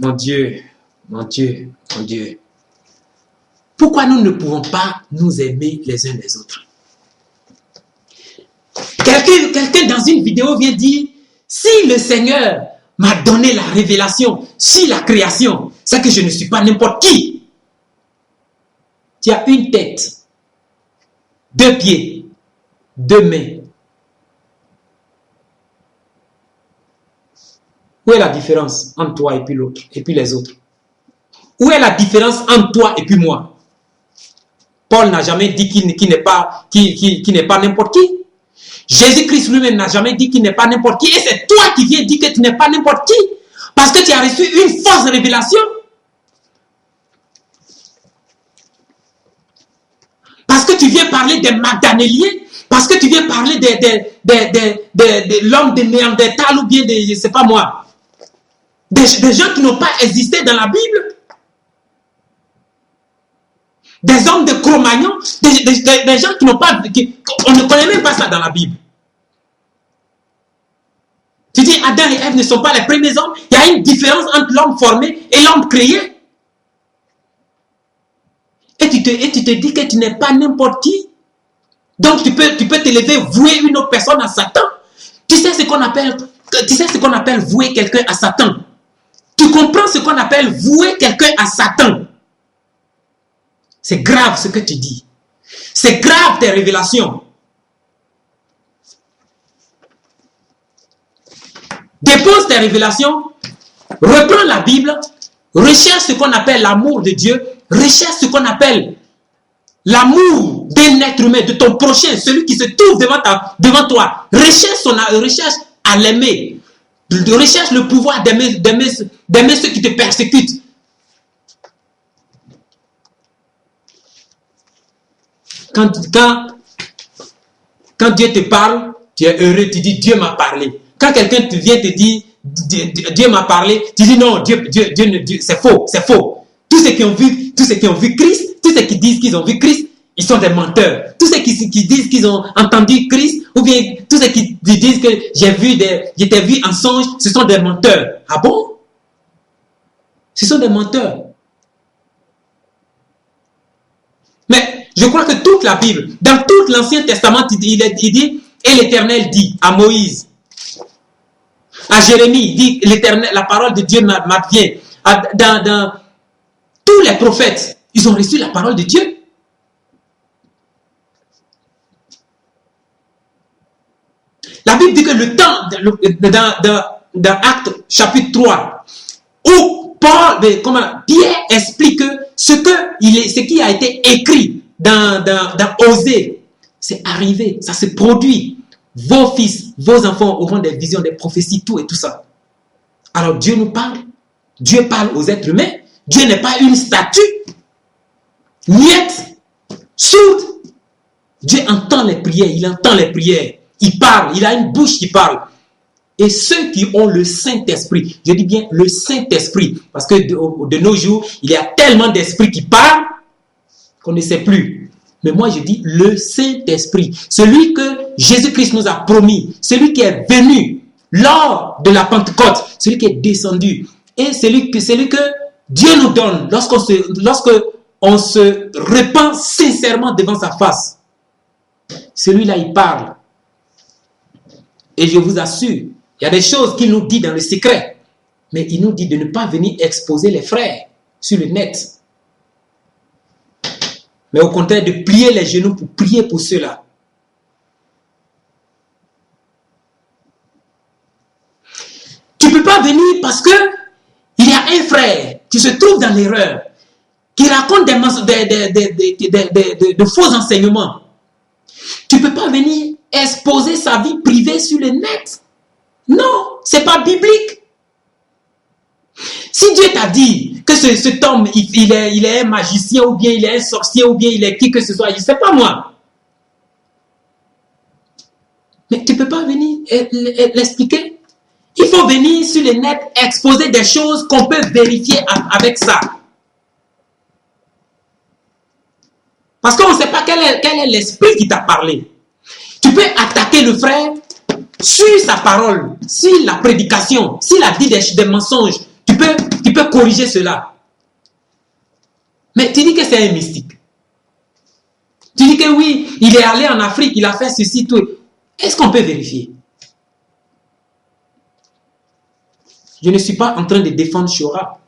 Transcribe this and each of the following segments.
Mon Dieu, mon Dieu, mon Dieu. Pourquoi nous ne pouvons pas nous aimer les uns les autres? Quelqu'un dans une vidéo vient dire, si le Seigneur m'a donné la révélation sur la création, c'est que je ne suis pas n'importe qui. Tu as une tête, 2 pieds, 2 mains. Où est la différence entre toi et puis l'autre, et puis les autres? Où est la différence entre toi et puis moi? Paul n'a jamais dit qu'il n'est pas n'importe qui. Jésus-Christ lui-même n'a jamais dit qu'il n'est pas n'importe qui. Et c'est toi qui viens dire que tu n'es pas n'importe qui. Parce que tu as reçu une fausse révélation. Parce que tu viens parler des Magdanéliens. Parce que tu viens parler de l'homme de Néandertal ou bien je ne sais pas moi. Des gens qui n'ont pas existé dans la Bible. Des hommes de Cro-Magnon, des gens qui n'ont pas... on ne connaît même pas ça dans la Bible. Tu dis Adam et Ève ne sont pas les premiers hommes. Il y a une différence entre l'homme formé et l'homme créé. Et tu te dis que tu n'es pas n'importe qui. Donc tu peux te lever, vouer une autre personne à Satan. Tu sais ce qu'on appelle vouer quelqu'un à Satan. Tu comprends ce qu'on appelle vouer quelqu'un à Satan. C'est grave ce que tu dis. C'est grave tes révélations. Dépose tes révélations, reprends la Bible, recherche ce qu'on appelle l'amour de Dieu, recherche ce qu'on appelle l'amour d'un être humain, de ton prochain, celui qui se trouve devant toi. Recherche à l'aimer. Recherche le pouvoir d'aimer ceux qui te persécutent. Quand Dieu te parle, tu es heureux, tu dis Dieu m'a parlé. Quand quelqu'un vient te dire Dieu m'a parlé, tu dis non, Dieu c'est faux, c'est faux. Tous ceux qui ont vu Christ, tous ceux qui disent qu'ils ont vu Christ, ils sont des menteurs. Tous ceux qui disent qu'ils ont entendu Christ, ou bien tous ceux qui disent que je t'ai vu en songe, ce sont des menteurs. Ah bon? Ce sont des menteurs. Mais je crois que toute la Bible, dans tout l'Ancien Testament, il dit, et l'Éternel dit à Moïse, à Jérémie, dit l'Éternel, la parole de Dieu m'advient. Dans tous les prophètes, ils ont reçu la parole de Dieu. La Bible dit que le temps, dans Actes chapitre 3, où Pierre explique ce qui a été écrit dans Osée, c'est arrivé, ça se produit. Vos fils, vos enfants auront des visions, des prophéties, tout et tout ça. Alors Dieu nous parle. Dieu parle aux êtres humains. Dieu n'est pas une statue, muette, sourde. Dieu entend les prières, il entend les prières. Il parle, il a une bouche qui parle. Et ceux qui ont le Saint-Esprit, je dis bien le Saint-Esprit, parce que de nos jours, il y a tellement d'esprits qui parlent qu'on ne sait plus. Mais moi, je dis le Saint-Esprit, celui que Jésus-Christ nous a promis, celui qui est venu lors de la Pentecôte, celui qui est descendu, et celui que Dieu nous donne lorsque on se repent sincèrement devant sa face. Celui-là, il parle. Et je vous assure, il y a des choses qu'il nous dit dans le secret, mais il nous dit de ne pas venir exposer les frères sur le net. Mais au contraire, de plier les genoux pour prier pour ceux-là. Tu ne peux pas venir parce que il y a un frère qui se trouve dans l'erreur, qui raconte de faux enseignements. Tu ne peux pas venir exposer sa vie privée sur le net. Non, ce n'est pas biblique. Si Dieu t'a dit que cet homme, il est un magicien, ou bien il est un sorcier, ou bien il est qui que ce soit, je ne sais pas moi. Mais tu ne peux pas venir l'expliquer. Il faut venir sur le net exposer des choses qu'on peut vérifier avec ça. Parce qu'on ne sait pas quel est l'esprit qui t'a parlé. Tu peux attaquer le frère sur sa parole, sur la prédication, s'il a dit des mensonges. Tu peux peux corriger cela. Mais tu dis que c'est un mystique. Tu dis que oui, il est allé en Afrique, il a fait ceci, tout. Est-ce qu'on peut vérifier? Je ne suis pas en train de défendre Chora.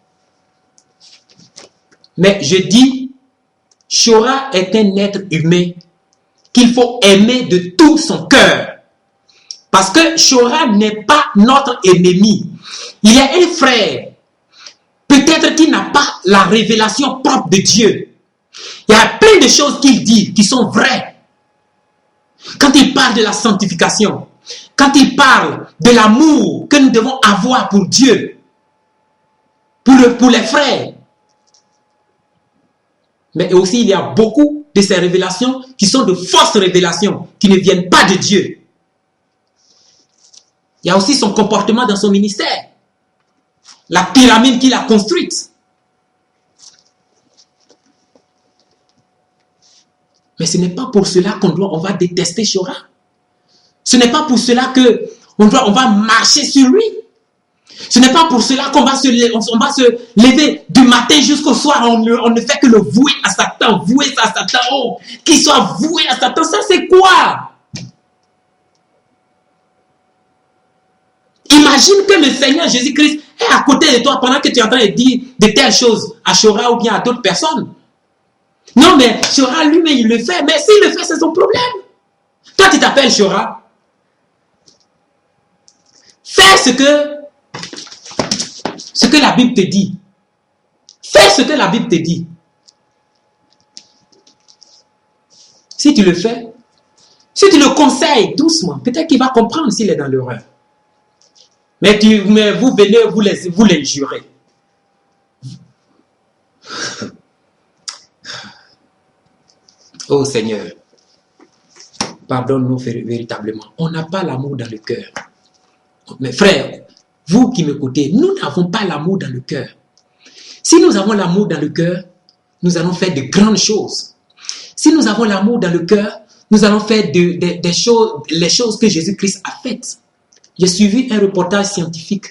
Mais je dis, Chora est un être humain qu'il faut aimer de tout son cœur. Parce que Chora n'est pas notre ennemi. Il est un frère. Peut-être qu'il n'a pas la révélation propre de Dieu. Il y a plein de choses qu'il dit qui sont vraies. Quand il parle de la sanctification, quand il parle de l'amour que nous devons avoir pour Dieu, pour les frères. Mais aussi, il y a beaucoup de ces révélations qui sont de fausses révélations, qui ne viennent pas de Dieu. Il y a aussi son comportement dans son ministère. La pyramide qu'il a construite. Mais ce n'est pas pour cela on va détester Chora. Ce n'est pas pour cela qu'on va marcher sur lui. Ce n'est pas pour cela qu'on va se lever du matin jusqu'au soir. On ne fait que le vouer à Satan. Vouer à Satan. Oh, qu'il soit voué à Satan. Ça, c'est quoi? Imagine que le Seigneur Jésus-Christ est à côté de toi pendant que tu es en train de dire de telles choses à Chora ou bien à d'autres personnes. Non, mais Chora lui-même, il le fait. Mais s'il le fait, c'est son problème. Toi, tu t'appelles Chora. Fais ce que la Bible te dit. Fais ce que la Bible te dit. Si tu le fais, si tu le conseilles doucement, peut-être qu'il va comprendre s'il est dans l'erreur. Mais vous venez, vous l'injurez. Oh Seigneur, pardonne-nous véritablement. On n'a pas l'amour dans le cœur. Mais frères, vous qui m'écoutez, nous n'avons pas l'amour dans le cœur. Si nous avons l'amour dans le cœur, nous allons faire de grandes choses. Si nous avons l'amour dans le cœur, nous allons faire les choses que Jésus-Christ a faites. J'ai suivi un reportage scientifique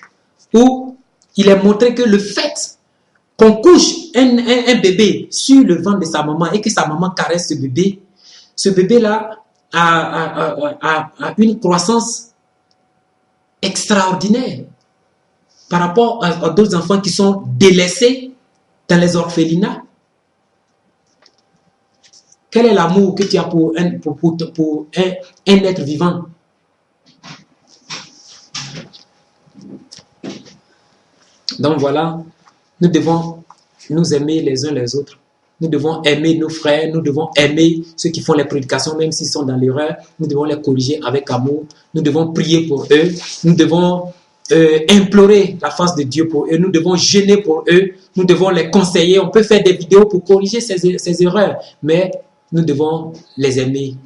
où il est montré que le fait qu'on couche un bébé sur le ventre de sa maman et que sa maman caresse ce bébé-là a une croissance extraordinaire par rapport à d'autres enfants qui sont délaissés dans les orphelinats. Quel est l'amour que tu as pour un être vivant? Donc voilà, nous devons nous aimer les uns les autres. Nous devons aimer nos frères, nous devons aimer ceux qui font les prédications, même s'ils sont dans l'erreur. Nous devons les corriger avec amour. Nous devons prier pour eux. Nous devons implorer la face de Dieu pour eux. Nous devons jeûner pour eux. Nous devons les conseiller. On peut faire des vidéos pour corriger ces erreurs, mais nous devons les aimer.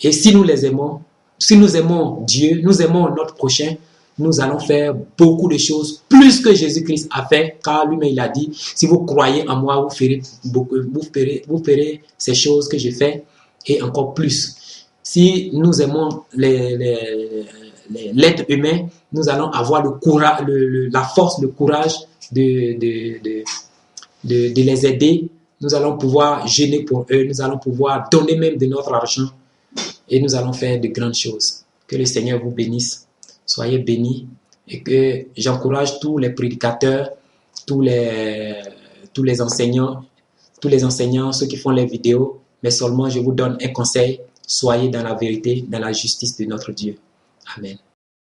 Et si nous les aimons, si nous aimons Dieu, nous aimons notre prochain, nous allons faire beaucoup de choses, plus que Jésus-Christ a fait, car lui-même il a dit, si vous croyez en moi, vous ferez ces choses que j'ai fait, et encore plus. Si nous aimons l'être humain, nous allons avoir le courage, la force, le courage de les aider. Nous allons pouvoir jeûner pour eux, nous allons pouvoir donner même de notre argent, et nous allons faire de grandes choses. Que le Seigneur vous bénisse. Soyez bénis et que j'encourage tous les prédicateurs, tous les enseignants, ceux qui font les vidéos, mais seulement je vous donne un conseil, soyez dans la vérité, dans la justice de notre Dieu. Amen.